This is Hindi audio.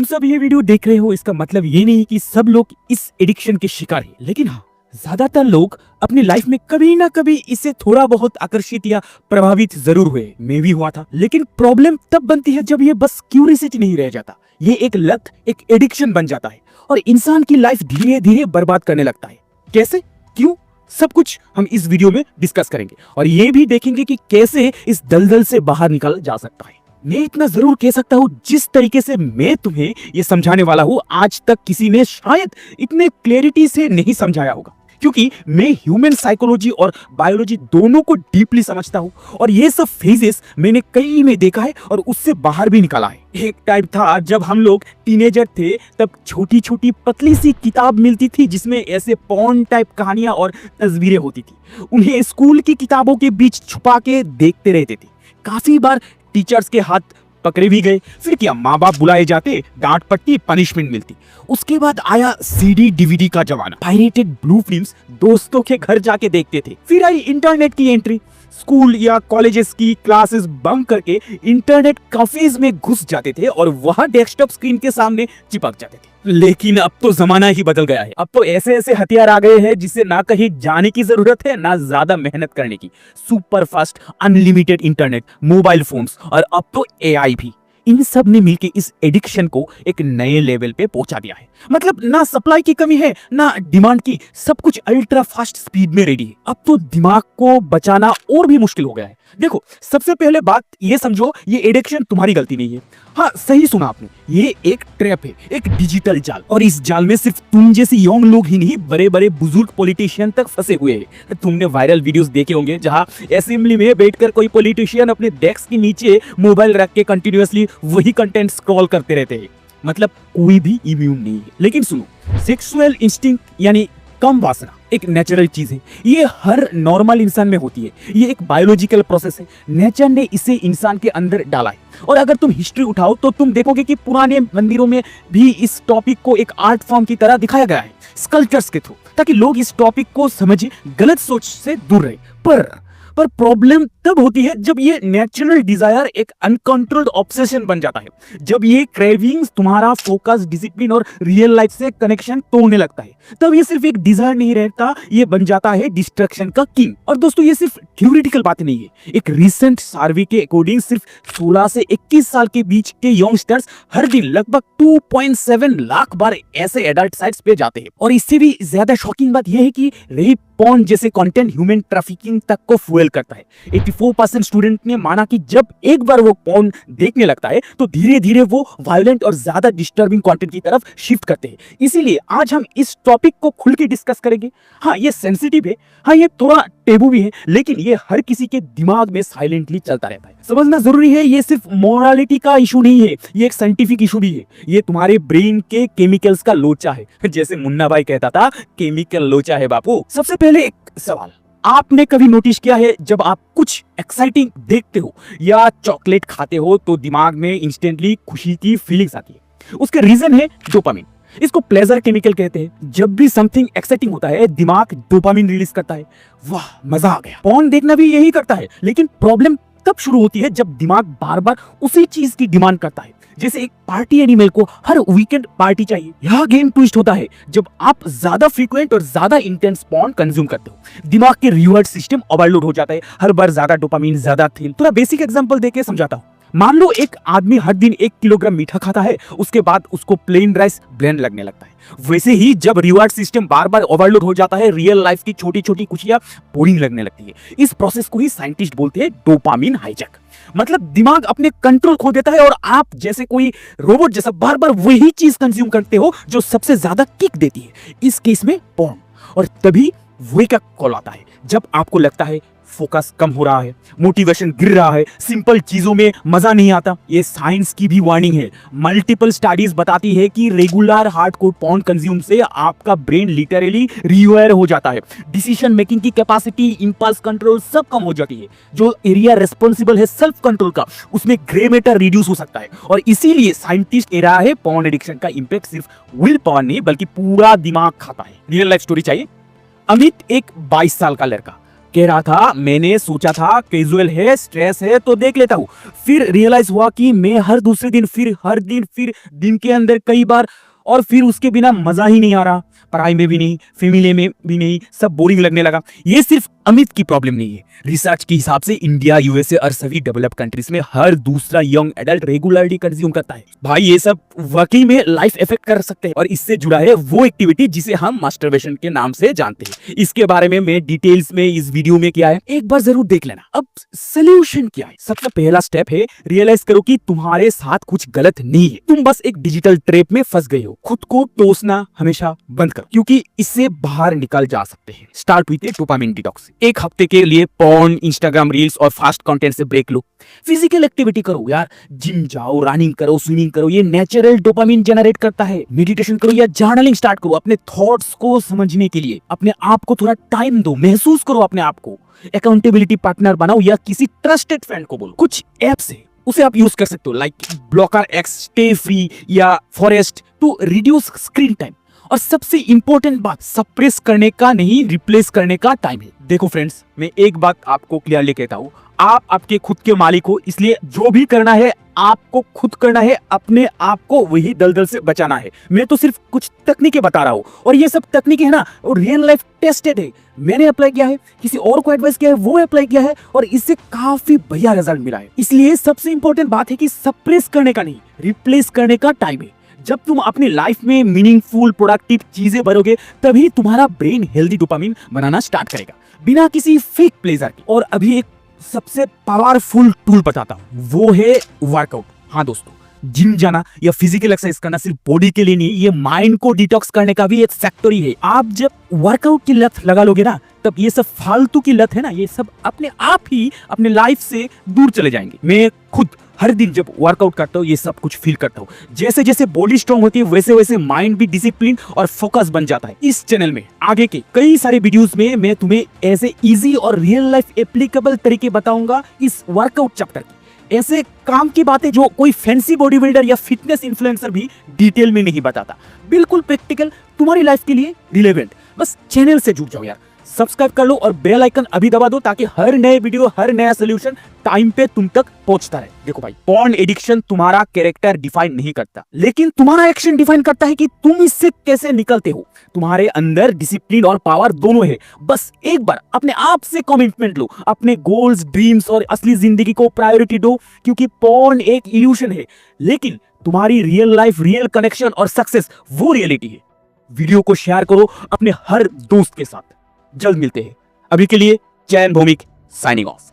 तुम सब ये वीडियो देख रहे हो इसका मतलब ये नहीं कि सब लोग इस एडिक्शन के शिकार हैं, लेकिन हाँ, ज्यादातर लोग अपनी लाइफ में कभी ना कभी इससे थोड़ा बहुत आकर्षित या प्रभावित जरूर हुए। मैं भी हुआ था। लेकिन प्रॉब्लम तब बनती है जब ये बस क्यूरियोसिटी नहीं रह जाता, ये एक लत, एक एडिक्शन बन जाता है और इंसान की लाइफ धीरे धीरे बर्बाद करने लगता है। कैसे, क्यों, सब कुछ हम इस वीडियो में डिस्कस करेंगे और ये भी देखेंगे कि कैसे इस दलदल से बाहर निकला जा सकता है। मैं इतना जरूर कह सकता हूँ, जिस तरीके से मैं तुम्हें ये समझाने वाला हूँ, आज तक किसी ने शायद इतने क्लैरिटी से नहीं समझाया होगा, क्योंकि मैं ह्यूमन साइकोलॉजी और बायोलॉजी दोनों को डीपली समझता हूँ और ये सब फेजेस मैंने कई में देखा है और उससे बाहर भी निकाला है। एक टाइम था जब हम लोग टीनेजर थे, तब छोटी छोटी पतली सी किताब मिलती थी जिसमें ऐसे पॉर्न टाइप कहानियां और तस्वीरें होती थी। उन्हें स्कूल की किताबों के बीच छुपा के देखते रहते थे। काफी बार टीचर्स के हाथ पकड़े भी गए, फिर क्या माँ बाप बुलाए जाते, डांट पड़ती, पनिशमेंट मिलती। उसके बाद आया सीडी डीवीडी का जमाना। पायरेटेड ब्लू फिल्म्स दोस्तों के घर जाके देखते थे। फिर आई इंटरनेट की एंट्री। स्कूल या कॉलेजेस की क्लासेस बंक करके इंटरनेट कैफेज में घुस जाते थे और वहां डेस्कटॉप स्क्रीन के सामने चिपक जाते थे। लेकिन अब तो जमाना ही बदल गया है। अब तो ऐसे ऐसे हथियार आ गए हैं जिससे ना कहीं जाने की जरूरत है, ना ज्यादा मेहनत करने की। Super fast unlimited internet, mobile phones और अब तो एआई भी, इन सब ने मिलकर इस एडिक्शन को एक नए लेवल पे पहुंचा दिया है। मतलब ना सप्लाई की कमी है, ना डिमांड की, सब कुछ अल्ट्रा फास्ट स्पीड में रेडी है। अब तो दिमाग को बचाना और भी मुश्किल हो गया है। देखो, सबसे पहले बात ये समझो, ये एडिक्शन तुम्हारी गलती नहीं है। हाँ, सही सुना आपने, ये एक ट्रैप है, एक डिजिटल जाल। और इस जाल में सिर्फ तुम जैसे यंग लोग ही नहीं, बड़े बड़े बुजुर्ग पॉलिटिशियन तक फंसे हुए हैं। तुमने वायरल वीडियोस देखे होंगे जहां असेंबली में बैठकर कोई पॉलिटिशियन अपने डेस्क के नीचे मोबाइल रख के कंटिन्यूअसली वही कंटेंट स्क्रॉल करते रहते हैं। मतलब कोई भी इम्यून नहीं है। लेकिन सुनो, सेक्सुअल इंस्टिंक्ट यानी कम वासना एक नेचुरल चीज है। ये हर नॉर्मल इंसान में होती है। ये एक बायोलॉजिकल प्रोसेस है। नेचर ने इसे इंसान के अंदर डाला है। और अगर तुम हिस्ट्री उठाओ तो तुम देखोगे कि पुराने मंदिरों में भी इस टॉपिक को एक आर्ट फॉर्म की तरह दिखाया गया है, स्कल्पचर्स के थ्रू, ताकि लोग इस टॉपिक को समझे, गलत सोच से दूर रहे। पर प्रॉब्लम तब होती है जब ये नेचुरल डिजायर एक अनकंट्रोल्ड ऑब्सेशन बन जाता है, जब ये क्रेविंग्स तुम्हारा फोकस, डिसिप्लिन और रियल लाइफ से कनेक्शन तोड़ने लगता है। तब ये सिर्फ एक डिजायर नहीं रहता, ये बन जाता है डिस्ट्रैक्शन का किंग। और दोस्तों, ये सिर्फ थ्योरेटिकल बात नहीं है। एक रिसेंट सर्वे के अकॉर्डिंग सिर्फ 16 से 21 साल के बीच के यंगस्टर्स हर दिन लगभग 2.7 लाख बार ऐसे एडल्ट साइट्स पे जाते हैं। और इससे भी ज्यादा शॉकिंग बात यह है कि रेप, पॉर्न जैसे कंटेंट ह्यूमन ट्रैफिकिंग तक को फ्यूल करता है। 84% स्टूडेंट ने माना कि जब एक बार वो पॉर्न देखने लगता है तो धीरे धीरे वो वायलेंट और ज्यादा डिस्टर्बिंग कंटेंट की तरफ शिफ्ट करते हैं। इसीलिए आज हम इस टॉपिक को खुल के डिस्कस करेंगे। हाँ, ये सेंसिटिव है, हाँ ये थोड़ा टेबू भी है, लेकिन ये हर किसी के दिमाग में साइलेंटली चलता रहता है। समझना जरूरी है, ये सिर्फ मोरालिटी का इशू नहीं है, ये एक साइंटिफिक इशू भी है। ये तुम्हारे ब्रेन के केमिकल्स का लोचा है। जैसे मुन्ना भाई कहता था, केमिकल लोचा है बापू। सबसे पहले एक सवाल, आपने कभी नोटिस किया है जब आप कुछ एक्साइटिंग देखते हो या चॉकलेट खाते हो तो दिमाग में इंस्टेंटली खुशी की फीलिंग्स आती है? उसका रीजन है डोपामिन। इसको प्लेजर केमिकल कहते हैं। जब भी समथिंग एक्साइटिंग होता है, दिमाग डोपामिन रिलीज करता है। वाह, मजा आ गया। पॉर्न देखना भी यही करता है। लेकिन प्रॉब्लम तब शुरू होती है जब दिमाग बार बार उसी चीज की डिमांड करता है। जैसे एक पार्टी एनिमल को हर वीकेंड पार्टी चाहिए। यह गेम ट्विस्ट होता है जब आप ज्यादा फ्रीक्वेंट और ज्यादा इंटेंस पॉर्न कंज्यूम करते हो। दिमाग के रिवॉर्ड सिस्टम ओवरलोड हो जाता है। हर बार ज्यादा डोपामिन, ज्यादा थ्रिल। थोड़ा बेसिक एग्जांपल देके समझाता हूँ। मान लो एक आदमी हर दिन 1 किलोग्राम मीठा खाता है, उसके बाद उसको प्लेन राइस ब्लेंड लगने लगता है। वैसे ही जब रिवार्ड सिस्टम बार बार ओवरलोड हो जाता है, रियल लाइफ की छोटी छोटी खुशियां बोरिंग लगने लगती है। इस प्रोसेस को ही साइंटिस्ट बोलते हैं डोपामिन हाईजैक। मतलब दिमाग अपने कंट्रोल खो देता है और आप जैसे कोई रोबोट जैसा बार बार वही चीज कंज्यूम करते हो जो सबसे ज्यादा किक देती है, इस केस में पॉर्न। और तभी वेक अप कॉल आता है जब आपको लगता है फोकस कम हो रहा है, मोटिवेशन गिर रहा है, सिंपल चीजों में मजा नहीं आता। ये साइंस की भी वार्निंग है। मल्टीपल स्टडीज बताती है कि रेगुलर हार्डकोर पॉर्न कंज्यूम से आपका ब्रेन लिटरली रीवायर हो जाता है। डिसीजन मेकिंग की कैपेसिटी, इंपल्स कंट्रोल सब कम हो जाती है। जो एरिया रिस्पॉन्सिबल है सेल्फ कंट्रोल का, उसमें ग्रे मैटर रिड्यूस हो सकता है। और इसीलिए साइंटिस्ट कह रहा है पॉर्न एडिक्शन का इंपैक्ट सिर्फ विल पावर नहीं बल्कि पूरा दिमाग खाता है। रियल लाइफ स्टोरी चाहिए? अमित एक 22 साल का लड़का, कह रहा था मैंने सोचा था कैजुअल है, स्ट्रेस है तो देख लेता हूँ, फिर रियलाइज हुआ कि मैं हर दूसरे दिन फिर हर दिन फिर दिन के अंदर कई बार, और फिर उसके बिना मजा ही नहीं आ रहा, पढ़ाई में भी नहीं, फैमिली में भी नहीं, सब बोरिंग लगने लगा। ये सिर्फ अमित की प्रॉब्लम नहीं है। रिसर्च के हिसाब से इंडिया, यूएसए और सभी डेवलप्ड कंट्रीज में हर दूसरा यंग एडल्ट रेगुलरली कंज्यूम करता है। भाई ये सब वाकई में लाइफ इफेक्ट कर सकते हैं, और इससे जुड़ा है वो एक्टिविटी जिसे हम मास्टरबेशन के नाम से जानते हैं। इसके बारे में मैं डिटेल्स में इस वीडियो में किया है, एक बार जरूर देख लेना। अब सोल्यूशन क्या है? सबसे पहला स्टेप है रियलाइज करो कि तुम्हारे साथ कुछ गलत नहीं है, तुम बस एक डिजिटल ट्रैप में फंस गए हो। खुद को टोसना हमेशा बंद करो, क्योंकि इससे बाहर निकल जा सकते हैं। Start with dopamine detox. एक हफ्ते के लिए पॉर्न, इंस्टाग्राम रील्स और फास्ट कंटेंट से ब्रेक लो। फिजिकल एक्टिविटी करो यार, जिम जाओ, रनिंग करो, स्विमिंग करो, ये नेचुरल डोपामिन जनरेट करता है। मेडिटेशन करो या जर्नलिंग स्टार्ट करो, अपने थॉट्स को समझने के लिए। अपने आप को थोड़ा टाइम दो, महसूस करो अपने आप को। अकाउंटेबिलिटी पार्टनर बनाओ या किसी ट्रस्टेड फ्रेंड को बोलो। कुछ ऐप्स है उसे आप यूज कर सकते हो, like Blocker X, Stay Free या Forest, to reduce screen time. और सबसे इंपॉर्टेंट बात, सप्रेस करने का नहीं, रिप्लेस करने का टाइम है। देखो फ्रेंड्स, मैं एक बात आपको क्लियरली कहता हूँ, आप आपके खुद के मालिक हो, इसलिए जो भी करना है आपको खुद करना है। अपने आप को वही दलदल से बचाना है। मैं तो सिर्फ कुछ तकनीकें बता रहा हूँ, और ये सब तकनीकें है ना, और रियल लाइफ टेस्टेड है। मैंने अप्लाई किया है, किसी और को एडवाइस किया है, वो अप्लाई किया है, और इससे काफी बढ़िया रिजल्ट मिला है। इसलिए सबसे इंपॉर्टेंट बात है कि सप्रेस करने का नहीं, रिप्लेस करने का टाइम है। जब तुम अपनी लाइफ में मीनिंगफुल प्रोडक्टिव चीजें भरोगे, तभी तुम्हारा ब्रेन हेल्दी डोपामिन बनाना स्टार्ट करेगा, बिना किसी फेक प्लेजर के। और अभी एक सबसे पावरफुल टूल बताता हूं, वो है वर्कआउट। हाँ दोस्तों, जिम जाना या फिजिकल एक्सरसाइज करना सिर्फ बॉडी के लिए नहीं, ये माइंड को डिटॉक्स करने का भी एक फैक्टर ही है। आप जब वर्कआउट की लत लगा लोगे ना, तब ये सब फालतू की लत है ना, ये सब अपने आप ही अपने लाइफ से दूर चले जाएंगे। मैं खुद हर दिन जब वर्कआउट करता हूँ ये सब कुछ फील करता हूँ। जैसे जैसे बॉडी स्ट्रांग होती है, वैसे वैसे माइंड भी डिसिप्लिन और फोकस बन जाता है। इस चैनल में आगे के कई सारे वीडियोस में मैं तुम्हें ऐसे इजी और रियल लाइफ एप्लीकेबल तरीके बताऊंगा इस वर्कआउट चैप्टर की। ऐसे काम की बातें जो कोई फैंसी बॉडी बिल्डर या फिटनेस इन्फ्लुएंसर भी डिटेल में नहीं बताता। बिल्कुल प्रैक्टिकल, तुम्हारी लाइफ के लिए रिलेवेंट। बस चैनल से जुड़ जाओ यार, सब्सक्राइब कर लो और बेल आइकन अभी दबा दो, ताकि हर नए वीडियो, हर नया सोल्यूशन टाइम पे तुम तक पहुंचता रहे। देखो भाई, पॉर्न एडिक्शन तुम्हारा कैरेक्टर डिफाइन नहीं करता, लेकिन तुम्हारा एक्शन डिफाइन करता है कि तुम इससे कैसे निकलते हो। तुम्हारे अंदर डिसिप्लिन और पावर दोनों है। बस एक बार अपने आप से कमिटमेंट लो, अपने गोल्स, ड्रीम्स और असली जिंदगी को प्रायोरिटी दो, क्योंकि पॉर्न एक इल्यूशन है, लेकिन तुम्हारी रियल लाइफ, रियल कनेक्शन और सक्सेस वो रियलिटी है। वीडियो को शेयर करो अपने हर दोस्त के साथ। जल्द मिलते हैं। अभी के लिए जैन भौमिक साइनिंग ऑफ।